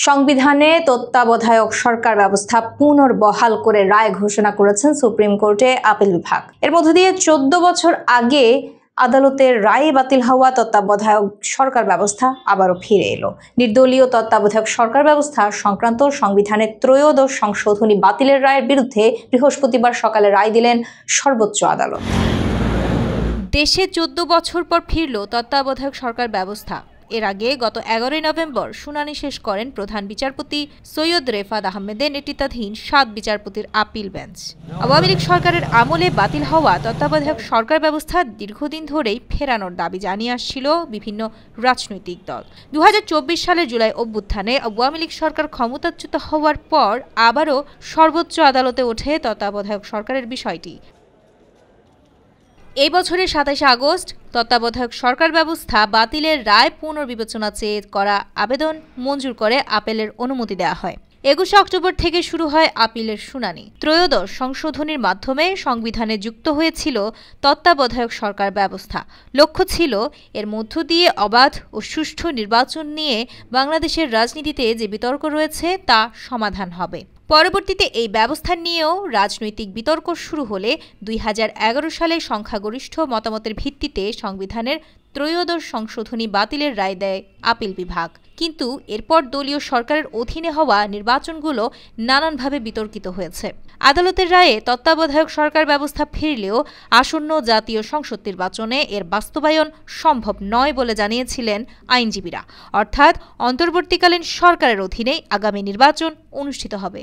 সংবিধানে তত্ত্বাবধায়ক সরকার ব্যবস্থা পুনর্বহাল করে রায় ঘোষণা করেছেন সুপ্রিম কোর্টে আপিল বিভাগ। এর মধ্য দিয়ে 14 বছর আগে আদালতের রায় বাতিল হওয়া তত্ত্বাবধায়ক সরকার ব্যবস্থা আবারও ফিরে এলো। নির্দলীয় তত্ত্বাবধায়ক সরকার ব্যবস্থা সংক্রান্ত সংবিধানের ত্রয়োদশ সংশোধনী বাতিলের রায়ের বিরুদ্ধে বৃহস্পতিবার সকালে রায় দিলেন সর্বোচ্চ আদালত। দেশে 14 বছর পর ফিরল তত্ত্বাবধায়ক সরকার ব্যবস্থা। এর আগে গত 11 নভেম্বর শুনানি শেষ করেন প্রধান বিচারপতি সৈয়দ রেফাত আহমেদের নেতৃত্বাধীন 7 বিচারপতির আপিল বেঞ্চ। আওয়ামী লীগ সরকারের আমলে বাতিল হওয়া তত্ত্বাবধায়ক সরকার ব্যবস্থা দীর্ঘদিন ধরেই ফেরানোর দাবি জানিয়ে আসছিল বিভিন্ন রাজনৈতিক দল। 2024 সালের জুলাই অভ্যুত্থানে আওয়ামী লীগ সরকার ক্ষমতাচ্যুত হওয়ার পর আবারও সর্বোচ্চ আদালতে ওঠে তত্ত্বাবধায়ক সরকারের বিষয়টি। এই বছরের 27 আগস্ট তত্ত্বাবধায়ক সরকার ব্যবস্থা বাতিলের রায় পুনর্বিবেচনা চেয়ে করা আবেদন মঞ্জুর করে আপিলের অনুমতি দেওয়া হয়। 21 অক্টোবর থেকে শুরু হয় আপিলের শুনানি। ত্রয়োদশ সংশোধনীর মাধ্যমে সংবিধানে যুক্ত হয়েছিল তত্ত্বাবধায়ক সরকার ব্যবস্থা। লক্ষ্য ছিল এর মধ্য দিয়ে অবাধ ও সুষ্ঠু নির্বাচন নিয়ে বাংলাদেশের রাজনীতিতে যে বিতর্ক রয়েছে তা সমাধান হবে। পরবর্তীতে এই ব্যবস্থা নিয়েও রাজনৈতিক বিতর্ক শুরু হলে 2011 সালে সংখ্যাগরিষ্ঠ মতামতের ভিত্তিতে সংবিধানের ত্রয়োদশ সংশোধনী বাতিলের রায় দেয় আপিল বিভাগ। কিন্তু এরপর দলীয় সরকারের অধীনে হওয়া নির্বাচনগুলো নানানভাবে বিতর্কিত হয়েছে। আদালতের রায়ে তত্ত্বাবধায়ক সরকার ব্যবস্থা ফিরলেও আসন্ন জাতীয় সংসদ নির্বাচনে এর বাস্তবায়ন সম্ভব নয় বলে জানিয়েছিলেন আইনজীবীরা। অর্থাৎ অন্তর্বর্তীকালীন সরকারের অধীনেই আগামী নির্বাচন অনুষ্ঠিত হবে।